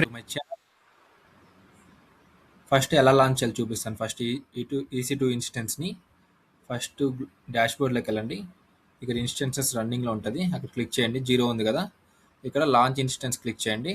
My channel. First ఎలా launch చేయాలో చూపిస్తాను. ఫస్ట్ EC2 ఇన్స్టెన్స్ని ఫస్ట్ డాష్బోర్డ్లోకి వెళ్ళండి. ఇక్కడ ఇన్స్టెన్సెస్ రన్నింగ్లో ఉంటుంది, అక్కడ క్లిక్ చేయండి. జీరో ఉంది కదా, ఇక్కడ లాంచ్ ఇన్స్టెన్స్ క్లిక్ చేయండి.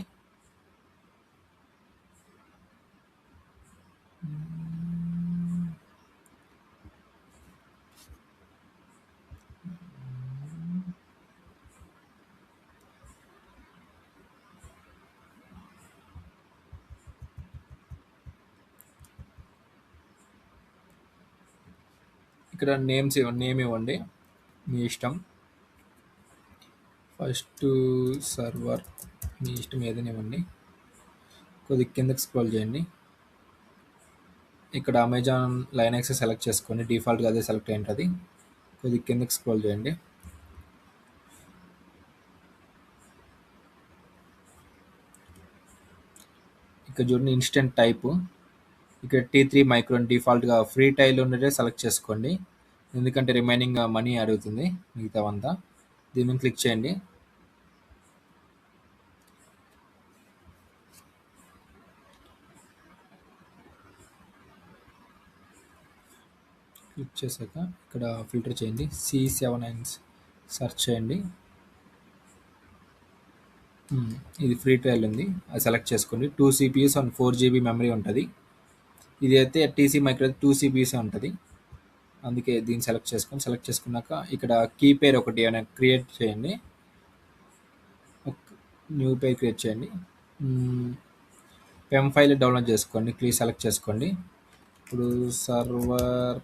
ఇక్కడ నేమ్ ఇవ్వండి, మీ ఇష్టం. ఫస్ట్ సర్వర్ మీ ఇష్టం ఏదైనా ఇవ్వండి. కొద్ది కిందకి స్క్రోల్ చేయండి. ఇక్కడ అమెజాన్ లైనక్స్ సెలెక్ట్ చేసుకోండి, డిఫాల్ట్గా అదే సెలెక్ట్ అయి ఉంటుంది. కొద్ది కిందకి స్క్రోల్ చేయండి. ఇక్కడ చూడండి ఇన్స్టెంట్ టైప్, ఇక్కడ T3 మైక్రోన్ డిఫాల్ట్గా ఫ్రీ టైల్ ఉన్నదే సెలెక్ట్ చేసుకోండి, ఎందుకంటే రిమైనింగ్ మనీ అడుగుతుంది మిగతావంతా. దీని మీద క్లిక్ చేయండి. క్లిక్ చేశాక ఇక్కడ ఫిల్టర్ చేయండి, C79 సెర్చ్ చేయండి. ఇది ఫ్రీ ట్రయల్ ఉంది, అది సెలెక్ట్ చేసుకోండి. 2 CPUs అండ్ 4 GB మెమరీ ఉంటుంది. ఇది అయితే TC మైక్రో 2 CPUs ఉంటుంది, అందుకే దీన్ని సెలెక్ట్ చేసుకోండి. సెలెక్ట్ చేసుకున్నాక ఇక్కడ కీ పేర్ ఒకటి ఏమైనా క్రియేట్ చేయండి, ఒక న్యూ పేర్ క్రియేట్ చేయండి. పెమ్ ఫైల్ డౌన్లోడ్ చేసుకోండి, ప్లీజ్ సెలెక్ట్ చేసుకోండి. ఇప్పుడు సర్వర్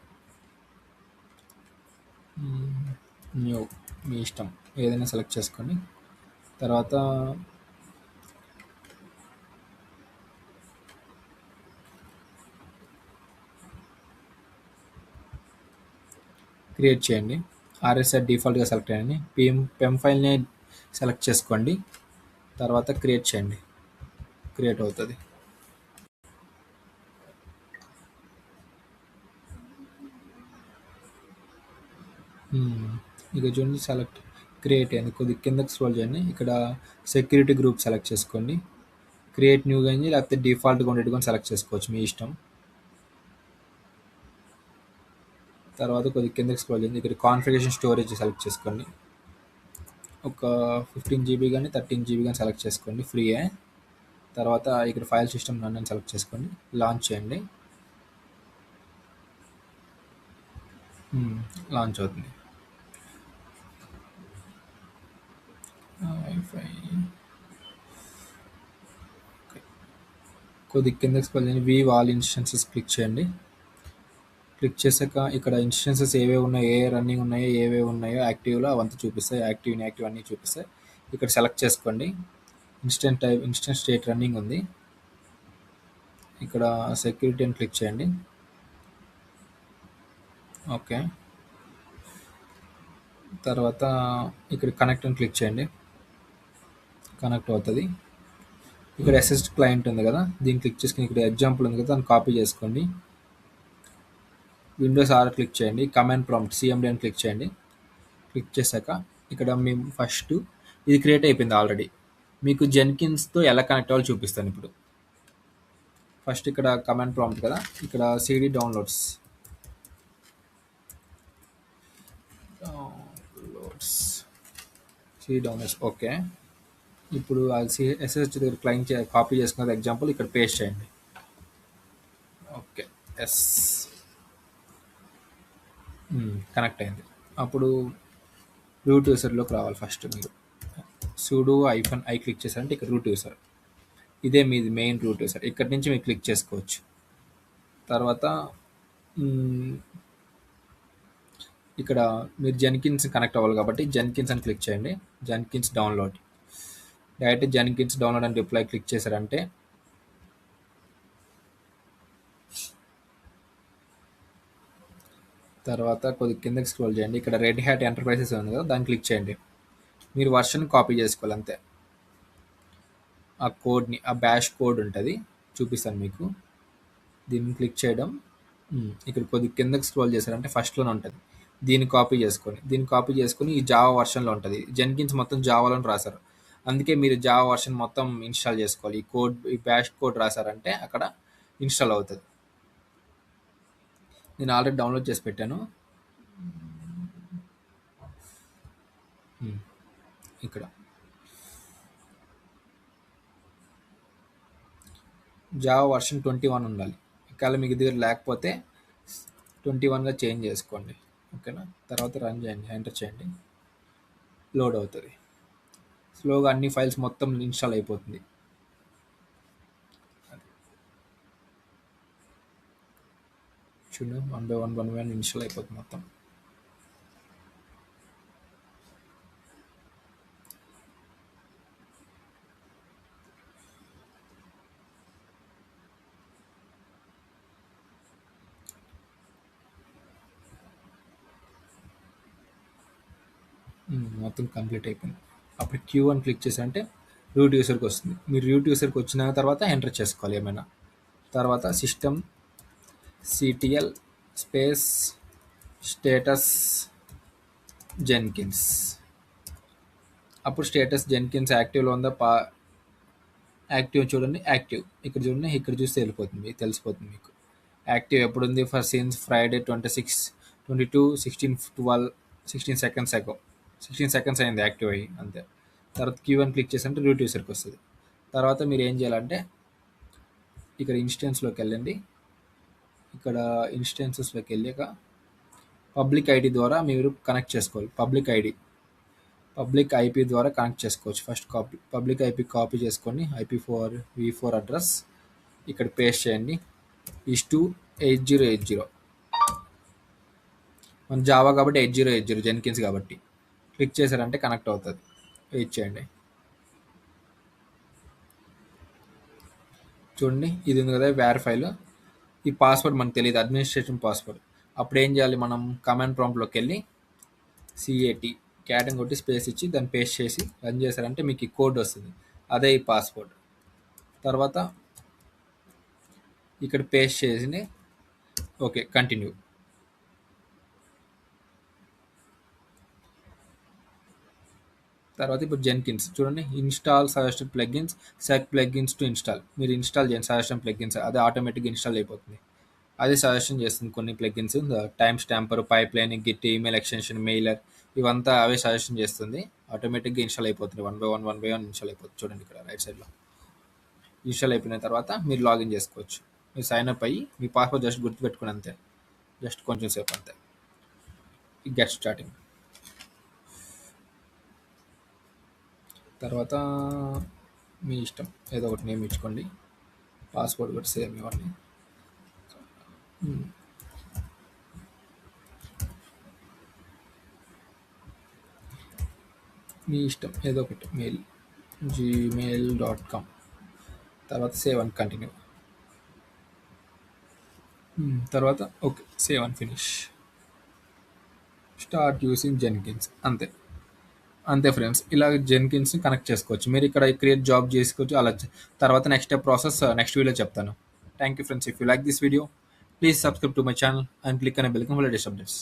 న్యూ మీ ఇష్టం ఏదైనా సెలెక్ట్ చేసుకోండి. తర్వాత క్రియేట్ చేయండి. RSI డిఫాల్ట్గా సెలెక్ట్ అయ్యండి. పెమ్ ఫైల్ని సెలెక్ట్ చేసుకోండి. తర్వాత క్రియేట్ చేయండి, క్రియేట్ అవుతుంది. ఇక చూడండి సెలెక్ట్ క్రియేట్ అయింది. కొద్ది కిందకి స్క్రోల్ చేయండి. ఇక్కడ సెక్యూరిటీ గ్రూప్ సెలెక్ట్ చేసుకోండి. క్రియేట్ న్యూ కానీ లేకపోతే డిఫాల్ట్గా ఉండేట్టుకొని సెలెక్ట్ చేసుకోవచ్చు, మీ ఇష్టం. తర్వాత కొద్ది కిందకి స్క్రోల్ చేయండి. ఇక్కడ కాన్ఫిగరేషన్ స్టోరేజ్ సెలెక్ట్ చేసుకోండి. ఒక 15 GB కానీ 13 GB కానీ సెలెక్ట్ చేసుకోండి, ఫ్రీయే. తర్వాత ఇక్కడ ఫైల్ సిస్టమ్ నన్ను సెలెక్ట్ చేసుకోండి, లాంచ్ చేయండి. లాంచ్ అవుతుంది. కొద్ది కిందకి స్క్రోల్ చేయండి, వ్యూ ఆల్ ఇన్స్టెన్సెస్ క్లిక్ చేయండి. క్లిక్ చేశాక ఇక్కడ ఇన్స్టెన్సెస్ ఏవేవి ఉన్నాయో, ఏ రన్నింగ్ ఉన్నాయో, ఏవేవి ఉన్నాయో యాక్టివ్లో అవంతా చూపిస్తాయి. యాక్టివ్ ఇన్యాక్టివ్ అన్నీ చూపిస్తాయి. ఇక్కడ సెలెక్ట్ చేసుకోండి. ఇన్స్టెంట్ స్టేట్ రన్నింగ్ ఉంది. ఇక్కడ సెక్యూరిటీ అని క్లిక్ చేయండి. ఓకే, తర్వాత ఇక్కడ కనెక్ట్ అని క్లిక్ చేయండి, కనెక్ట్ అవుతుంది. ఇక్కడ SSH క్లయింట్ ఉంది కదా, దీన్ని క్లిక్ చేసుకుని ఇక్కడ ఎగ్జాంపుల్ ఉంది కదా, దాన్ని కాపీ చేసుకోండి. విండోస్ R క్లిక్ చేయండి, కమాండ్ ప్రాంప్ట్ CMD అని క్లిక్ చేయండి. క్లిక్ చేశాక ఇక్కడ మేము ఫస్ట్ ఇది క్రియేట్ అయిపోయింది ఆల్రెడీ. మీకు జెన్కిన్స్తో ఎలా కనెక్ట్ అవ్వాలో చూపిస్తాను ఇప్పుడు. ఫస్ట్ ఇక్కడ కమాండ్ ప్రాంప్ట్ కదా, ఇక్కడ CD డౌన్లోడ్స్ ఓకే. ఇప్పుడు అది SSH దగ్గర క్లయింట్ కాపీ చేసుకున్నది ఎగ్జాంపుల్ ఇక్కడ పేస్ట్ చేయండి. ఓకే, కనెక్ట్ అయింది. అప్పుడు రూట్ యూసర్లోకి రావాలి. ఫస్ట్ మీరు sudo -i క్లిక్ చేశారంటే ఇక్కడ రూట్ యూసర్, ఇదే మీది మెయిన్ రూట్ యూసర్. ఇక్కడి నుంచి మీరు క్లిక్ చేసుకోవచ్చు. తర్వాత ఇక్కడ మీరు జెన్కిన్స్ కనెక్ట్ అవ్వాలి కాబట్టి జెన్కిన్స్ అని క్లిక్ చేయండి. Jenkins download, direct Jenkins download అని రిప్లై క్లిక్ చేశారంటే తర్వాత కొద్ది కిందకి స్క్రోల్ చేయండి. ఇక్కడ రెడ్ హ్యాట్ ఎంటర్ప్రైజెస్ ఉంది కదా, దాన్ని క్లిక్ చేయండి. మీరు వర్షన్ కాపీ చేసుకోవాలి అంతే. ఆ కోడ్ని, ఆ బ్యాష్ కోడ్ ఉంటుంది, చూపిస్తాను మీకు. దీన్ని క్లిక్ చేయడం, ఇక్కడ కొద్ది కిందకి స్క్రోల్ చేశారంటే ఫస్ట్లోనే ఉంటుంది. దీన్ని కాపీ చేసుకొని ఈ జావా వర్షన్లో ఉంటుంది. జెన్కిన్స్ మొత్తం జావాలో రాశారు, అందుకే మీరు జావా వర్షన్ మొత్తం ఇన్‌స్టాల్ చేసుకోవాలి. ఈ బ్యాష్ కోడ్ రాసారంటే అక్కడ ఇన్‌స్టాల్ అవుతది. నేను ఆల్రెడీ డౌన్‌లోడ్ చేసి పెట్టాను. హ్మ్. ఇక్కడ జావా వర్షన్ 21 ఉండాలి. ఒకవేళ మీకు దగ్గర లేకపోతే 21గా చేంజ్ చేసుకోండి. ఓకేనా? తర్వాత రన్ చేయండి. ఎంటర్ చేయండి. లోడ్ అవుతది. స్లోగా అన్ని ఫైల్స్ మొత్తం ఇన్‌స్టాల్ అయిపోతుంది. చూడు వన్ బై వన్ ఇన్‌స్టాల్ అయిపోతుంది మొత్తం. మొత్తం కంప్లీట్ అయిపోయింది. అప్పుడు క్యూ అని క్లిక్ చేశారంటే రూట్ యూజర్‌కి వస్తుంది. మీరు రూట్ యూజర్‌కి వచ్చిన తర్వాత ఎంటర్ చేసుకోవాలి ఏమైనా. తర్వాత system CTL space status Jenkins. అప్పుడు స్టేటస్ జెన్కిన్స్ యాక్టివ్‌లో ఉందా యాక్టివ్ చూడండి. యాక్టివ్ ఇక్కడ చూడండి. ఇక్కడ చూస్తే వెళ్ళిపోతుంది. మీకు తెలిసిపోతుంది మీకు. యాక్టివ్ ఎప్పుడుంది for since Friday 26 22 16 12 16 seconds ago 16 seconds అయింది యాక్టివ్ అయ్యి అంతే. తర్వాత క్యూ అని క్లిక్ చేసి రూట్ యూసర్కి వస్తుంది. తర్వాత మీరు ఏం చేయాలంటే ఇక్కడ ఇన్స్టెన్స్లోకి వెళ్ళండి. ఇక్కడ ఇన్స్టెన్సెస్లోకి వెళ్ళాక పబ్లిక్ ఐడి ద్వారా మీరు కనెక్ట్ చేసుకోవాలి. పబ్లిక్ ఐపీ ద్వారా కనెక్ట్ చేసుకోవచ్చు. ఫస్ట్ పబ్లిక్ ఐపీ కాపీ చేసుకొని IP4 అడ్రస్ ఇక్కడ పేస్ట్ చేయండి. టు 8080 మన జావా కాబట్టి 8080 జెన్కిన్స్ కాబట్టి క్లిక్ చేశారంటే కనెక్ట్ అవుతుంది. వెయిట్ చేయండి. చూడండి ఇది ఉంది కదా వేర్ ఫైల్. ఈ పాస్వర్డ్ మనకు తెలియదు, అడ్మినిస్ట్రేషన్ పాస్వర్డ్. అప్పుడు ఏం చేయాలి, మనం కమాండ్ ప్రాంప్ట్లోకి వెళ్ళి క్యాట్ అని కొట్టి స్పేస్ ఇచ్చి దాన్ని పేస్ట్ చేసి రన్ చేశారంటే మీకు ఈ కోడ్ వస్తుంది. అదే ఈ పాస్వర్డ్. తర్వాత ఇక్కడ పేస్ట్ చేసి ఓకే కంటిన్యూ. తర్వాత ఇప్పుడు జెన్కిన్స్ చూడండి. Install suggested plugins set plugins to install. మీరు ఇన్స్టాల్ చేయండి సజెషన్ ప్లగిన్స్, అదే ఆటోమేటిక్గా ఇన్స్టాల్ అయిపోతుంది. అదే సజెషన్ చేస్తుంది కొన్ని plugins. Time Stampfer, pipe line, Git, email extension, mailer ఇవంతా అవే సజెషన్ చేస్తుంది. ఆటోమేటిక్గా ఇన్స్టాల్ అయిపోతుంది. వన్ బై వన్ ఇన్స్టాల్ అయిపోతుంది. చూడండి ఇక్కడ రైట్ సైడ్లో ఇన్స్టాల్ అయిపోయిన తర్వాత మీరు లాగిన్ చేసుకోవచ్చు. మీరు సైన్ అప్ అయ్యి మీ పాస్వర్డ్ జస్ట్ గుర్తుపెట్టుకుని అంతే. జస్ట్ కొంచెం సేపు అంతే. Get starting. తర్వాత మీ ఇష్టం ఏదో ఒకటి నేమ్ ఇచ్చుకోండి. పాస్వర్డ్ కూడా సేమ్ ఇవ్వండి. మీ ఇష్టం ఏదో ఒకటి మెయిల్ gmail.com. తర్వాత సేవ్ అండ్ కంటిన్యూ. తర్వాత okay save and finish. Start using Jenkins. అంతే అంతే ఫ్రెండ్స్. ఇలా జెన్కిన్స్ని కనెక్ట్ చేసుకోవచ్చు. మీరు ఇక్కడ క్రియేట్ జాబ్ చేసుకోవచ్చు. అలా తర్వాత next step process next video చెప్తాను. Thank you friends. If you like this video please subscribe to my channel and click అనే bell icon for latest updates.